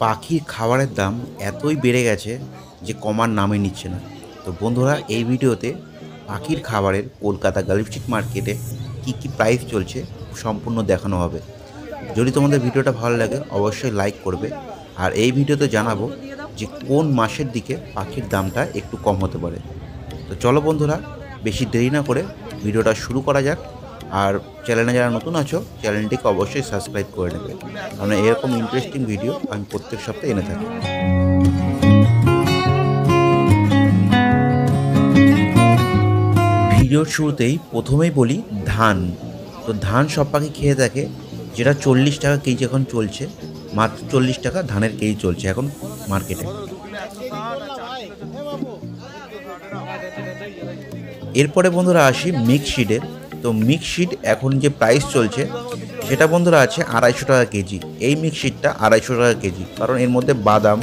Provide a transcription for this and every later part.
পাখির খাবারের দাম এতই বেড়ে গেছে যে কমার নামই নিচ্ছে না। তো বন্ধুরা, এই ভিডিওতে পাখির খাবারের কলকাতা গার্লফ স্ট্রিট মার্কেটে কী প্রাইস চলছে সম্পূর্ণ দেখানো হবে। যদি তোমাদের ভিডিওটা ভালো লাগে অবশ্যই লাইক করবে। আর এই ভিডিওতে জানাবো যে কোন মাসের দিকে পাখির দামটা একটু কম হতে পারে। তো চলো বন্ধুরা, বেশি দেরি না করে ভিডিওটা শুরু করা যাক। আর চ্যানেলে যারা নতুন আছো চ্যানেলটিকে অবশ্যই সাবস্ক্রাইব করে নেবে, কারণ এরকম ইন্টারেস্টিং ভিডিও আমি প্রত্যেক সপ্তাহে এনে থাকি। ভিডিওর শুরুতেই প্রথমেই বলি ধান। তো ধান সব পাখি খেয়ে থাকে, যেটা 40 টাকা কেজি এখন চলছে। মাত্র 40 টাকা ধানের কেজি চলছে এখন মার্কেটে। এরপরে বন্ধুরা আসি মিক্সশিটে। তো মিক্সশিট এখন যে প্রাইস চলছে সেটা বন্ধুরা আছে 250 টাকা কেজি। এই মিক্সশিটটা 250 টাকা কেজি, কারণ এর মধ্যে বাদাম,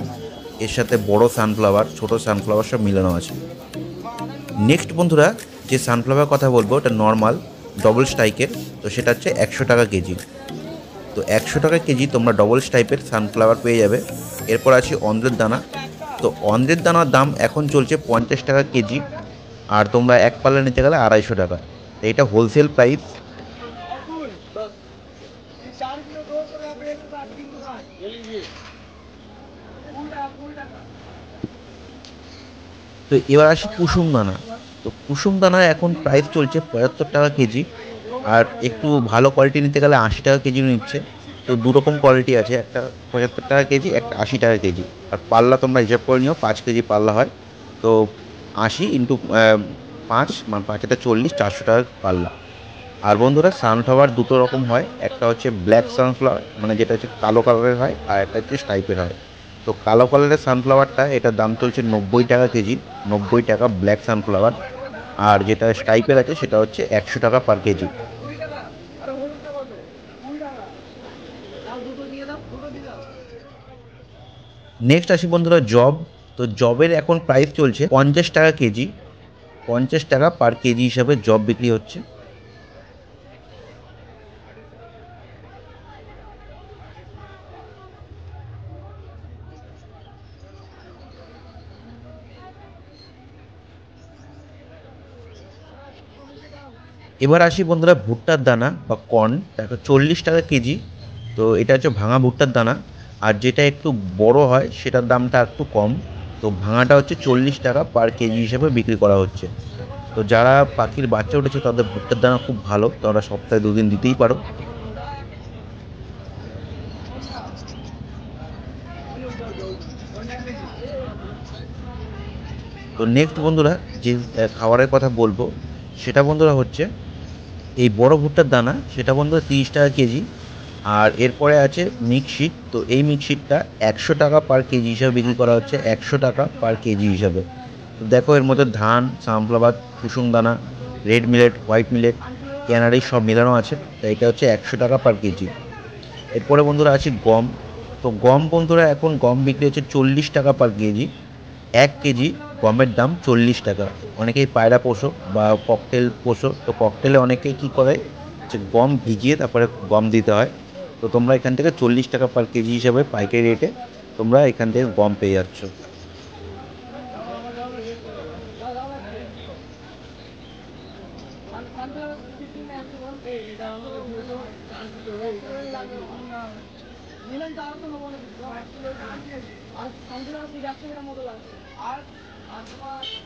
এর সাথে বড় সানফ্লাওয়ার, ছোট সানফ্লাওয়ার সব মিলানো আছে। নেক্সট বন্ধুরা, যে সানফ্লাওয়ার কথা বলবো ওটা নর্মাল ডবল স্ট্রাইকের, তো সেটা হচ্ছে 100 টাকা কেজি। তো 100 টাকা কেজি তোমরা ডবল স্ট্রাইপের সানফ্লাওয়ার পেয়ে যাবে। এরপর আছে অন্ধ্রের দানা। তো অন্ধ্রের দানার দাম এখন চলছে 50 টাকা কেজি, আর তোমরা এক পাল্লা নিতে গেলে 250 টাকা। তো এটা হোলসেল প্রাইস। তো এবার আসি কুসুম দানা। তো কুসুম দানা এখন প্রাইস চলছে 75 টাকা কেজি, আর একটু ভালো কোয়ালিটি নিতে গেলে 80 টাকা কেজি নিচ্ছে। তো দু রকম কোয়ালিটি আছে, একটা 75 টাকা কেজি, একটা 80 টাকা কেজি। আর পাল্লা তোমরা হিসাব করে নিও, 5 কেজি পাল্লা হয়। তো 80 ইন্টু 5 মানে 5 এটা 40, 400 টাকা পাল্লা। আর বন্ধুরা, সানফ্লাওয়ার দুটো রকম হয়, একটা হচ্ছে ব্ল্যাক সানফ্লাওয়ার মানে যেটা হচ্ছে কালো কালারের হয়, আর একটা হচ্ছে স্টাইপের হয়। তো কালো কালারের সানফ্লাওয়ারটা এটার দাম চলছে 90 টাকা কেজি, 90 টাকা ব্ল্যাক সানফ্লাওয়ার। আর যেটা স্টাইপের আছে সেটা হচ্ছে 100 টাকা পার কেজি। নেক্সট আসি বন্ধুরা জব। তো জবের এখন প্রাইস চলছে 50 টাকা কেজি, 50 টাকা পার কেজি হিসাবে জব বিক্রি হচ্ছে। এবার আসি বন্ধুরা ভুট্টার দানা বা কর্ন, দেখো 40 টাকা কেজি। তো এটা হচ্ছে ভাঙা ভুট্টার দানা। আর যেটা একটু বড় হয় সেটার দামটা একটু কম। তো ভাঙাটা হচ্ছে 40 টাকা পার কেজি হিসেবে বিক্রি করা হচ্ছে। তো যারা পাখির বাচ্চা উঠেছে তাদের ভুট্টার দানা খুব ভালো, তোমরা সপ্তাহে 2 দিন দিতেই পারো। তো নেক্সট বন্ধুরা, যে খাবারের কথা বলবো সেটা বন্ধুরা হচ্ছে এই বড় ভুট্টার দানা, সেটা বন্ধুরা 30 টাকা কেজি। আর এরপরে আছে মিক্সশিট। তো এই মিক্সশিটটা 100 টাকা পার কেজি হিসাবে বিক্রি করা হচ্ছে, 100 টাকা পার কেজি হিসাবে। তো দেখো এর মধ্যে ধান, সানফ্লাওয়ার, কুসুম দানা, red millet, white millet, canary সব মেলানো আছে। তো এটা হচ্ছে 100 টাকা পার কেজি। এরপরে বন্ধুরা আছে গম। তো গম বন্ধুরা এখন গম বিক্রি হচ্ছে 40 টাকা পার কেজি। 1 কেজি গমের দাম 40 টাকা। অনেকেই পায়রা পোষো বা ককটেল পোষো, তো ককটেলে অনেকেই কী করে যে গম ভিজিয়ে তারপরে গম দিতে হয়। তো তোমরা এখান থেকে 40 টাকা পার কেজি হিসাবে পাইকারি রেটে তোমরা এখান থেকে গম পেয়ে যাচ্ছ।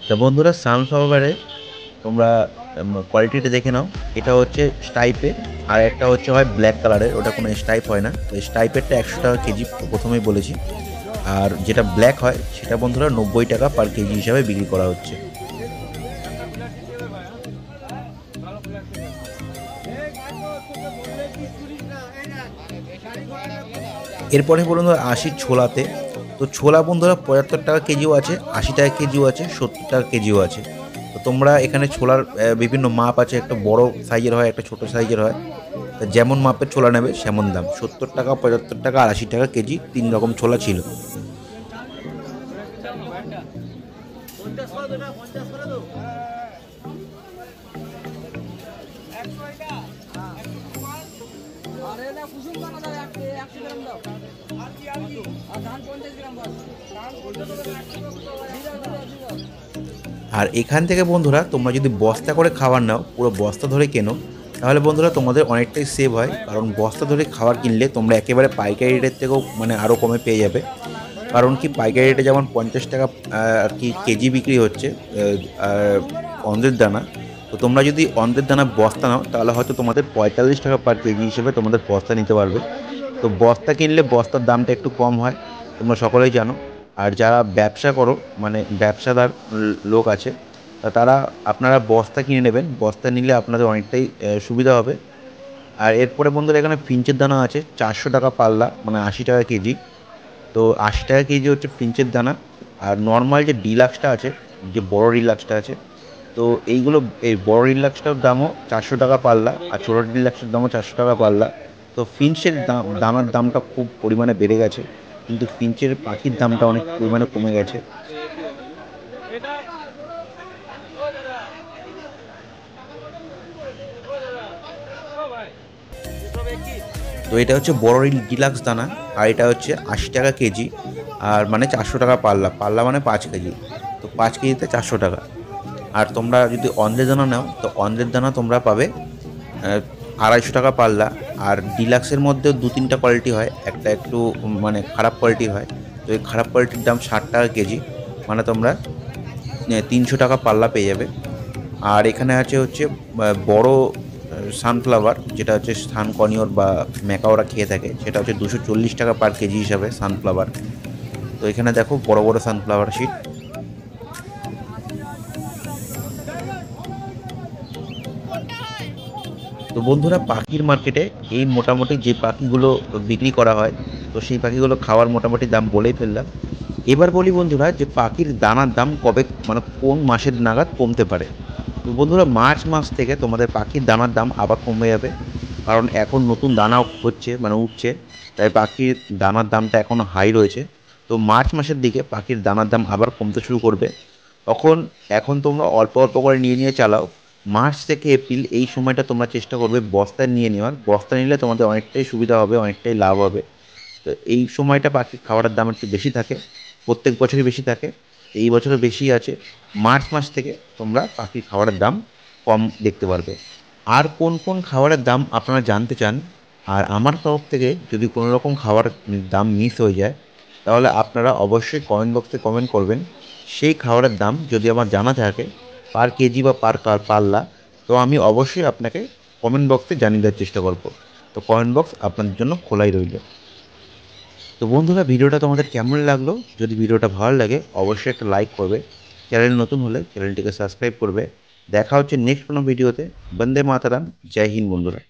তা বন্ধুরা, সানফ্লাওয়ারে তোমরা কোয়ালিটিটা দেখে নাও। এটা হচ্ছে স্টাইপের, আর একটা হচ্ছে হয় ব্ল্যাক কালারের, ওটা কোনো স্টাইপ হয় না। তো স্টাইপেরটা 100 টাকা কেজি প্রথমেই বলেছি। আর যেটা ব্ল্যাক হয় সেটা বন্ধুরা 90 টাকা পার কেজি হিসাবে বিক্রি করা হচ্ছে। এরপরে বন্ধুরা আসি ছোলাতে। তো ছোলা বন্ধুরা 75 টাকা কেজিও আছে, 80 টাকা কেজিও আছে, 70 টাকা কেজিও আছে। তো তোমরা এখানে ছোলার বিভিন্ন মাপ আছে, একটা বড় সাইজের হয়, একটা ছোট সাইজের হয়। তা যেমন মাপের ছোলা নেবে সেমন দাম, 70 টাকা, 75 টাকা আর 80 টাকা কেজি, 3 রকম ছোলা ছিল। আর এখান থেকে বন্ধুরা তোমরা যদি বস্তা করে খাবার নাও, পুরো বস্তা ধরে কেনো, তাহলে বন্ধুরা তোমাদের অনেকটাই সেভ হয়। কারণ বস্তা ধরে খাবার কিনলে তোমরা একেবারে পাইকারি রেটের থেকেও মানে আরও কমে পেয়ে যাবে। কারণ কি পাইকারি রেটে যেমন 50 টাকা আর কি কেজি বিক্রি হচ্ছে অন্ধ্রের দানা, তো তোমরা যদি অন্ধ্রের দানা বস্তা নাও তাহলে হয়তো তোমাদের 45 টাকা পার কেজি হিসেবে তোমাদের বস্তা নিতে পারবে। তো বস্তা কিনলে বস্তার দামটা একটু কম হয়, তোমরা সকলেই জানো। আর যারা ব্যবসা করো মানে ব্যবসাদার লোক আছে, তারা আপনারা বস্তা কিনে নেবেন। বস্তা নিলে আপনাদের অনেকটাই সুবিধা হবে। আর এরপরে বন্ধুরা এখানে ফিঞ্চের দানা আছে 400 টাকা পাল্লা, মানে 80 টাকা কেজি। তো 80 টাকা কেজি হচ্ছে ফিঞ্চের দানা। আর নর্মাল যে ডিলাক্সটা আছে, যে বড় ডিলাক্সটা আছে, তো এইগুলো এই বড় ডিলাক্সটার দামও 400 টাকা পাল্লা, আর ছোটো ডিলাক্সের দামও 400 টাকা পাল্লা। তো ফিঞ্চের দানার দামটা খুব পরিমাণে বেড়ে গেছে, কিন্তু ফিঞ্চের পাখির দামটা অনেক পরিমাণে কমে গেছে। তো এটা হচ্ছে বড় ডিলাক্স দানা, আর এটা হচ্ছে 80 টাকা কেজি, আর মানে 400 টাকা পাল্লা। পাল্লা মানে 5 কেজি, তো 5 কেজিতে 400 টাকা। আর তোমরা যদি অন্ধ্রের দানা নাও, তো অন্ধ্রের দানা তোমরা পাবে 250 টাকা পাল্লা। আর ডিলাক্সের মধ্যেও 2-3টা কোয়ালিটি হয়, একটা একটু মানে খারাপ কোয়ালিটির হয়। তো এই খারাপ কোয়ালিটির দাম 60 টাকা কেজি, মানে তোমরা 300 টাকা পাল্লা পেয়ে যাবে। আর এখানে আছে হচ্ছে বড় সানফ্লাওয়ার, যেটা হচ্ছে সানকনিওর বা ম্যাকাওরা খেয়ে থাকে, সেটা হচ্ছে 240 টাকা পার কেজি হিসাবে সানফ্লাওয়ার। তো এখানে দেখো বড় বড় সানফ্লাওয়ার শিট। তো বন্ধুরা পাখির মার্কেটে এই মোটামুটি যে পাখিগুলো বিক্রি করা হয়, তো সেই পাখিগুলো খাওয়ার মোটামুটি দাম বলেই ফেললাম। এবার বলি বন্ধুরা যে পাখির দানার দাম কবে মানে কোন মাসের নাগাদ কমতে পারে। তো বন্ধুরা মার্চ মাস থেকে তোমাদের পাখির দানার দাম আবার কমে যাবে, কারণ এখন নতুন দানা হচ্ছে মানে উঠছে, তাই পাখির দানার দামটা এখনও হাই রয়েছে। তো মার্চ মাসের দিকে পাখির দানার দাম আবার কমতে শুরু করবে। এখন তোমরা অল্প অল্প করে নিয়ে নিয়ে চালাও। মার্চ থেকে এপ্রিল এই সময়টা তোমরা চেষ্টা করবে বস্তায় নিয়ে নেওয়ার। বস্তা নিলে তোমাদের অনেকটাই সুবিধা হবে, অনেকটাই লাভ হবে। তো এই সময়টা পাখির খাবারের দাম একটু বেশি থাকে, প্রত্যেক বছরই বেশি থাকে, এই বছরও বেশি আছে। মার্চ মাস থেকে তোমরা পাখির খাবারের দাম কম দেখতে পারবে। আর কোন কোন খাবারের দাম আপনারা জানতে চান, আর আমার তরফ থেকে যদি কোনো রকম খাবারের দাম মিস হয়ে যায়, তাহলে আপনারা অবশ্যই কমেন্ট বক্সে কমেন্ট করবেন। সেই খাবারের দাম যদি আমার জানা থাকে পার কেজি বা পার পাল্লা, তো আমি অবশ্যই আপনাকে কমেন্ট বক্সে জানিয়ে দেওয়ার চেষ্টা করব। তো কমেন্ট বক্স আপনাদের জন্য খোলাই রইল। তো বন্ধুরা ভিডিওটা তোমাদের কেমন লাগলো? যদি ভিডিওটা ভালো লাগে অবশ্যই একটা লাইক করবে, চ্যানেল নতুন হলে চ্যানেলটিকে সাবস্ক্রাইব করবে। দেখা হচ্ছে নেক্সট কোনো ভিডিওতে। বন্দে মাতারাম, জয় হিন্দ বন্ধুরা।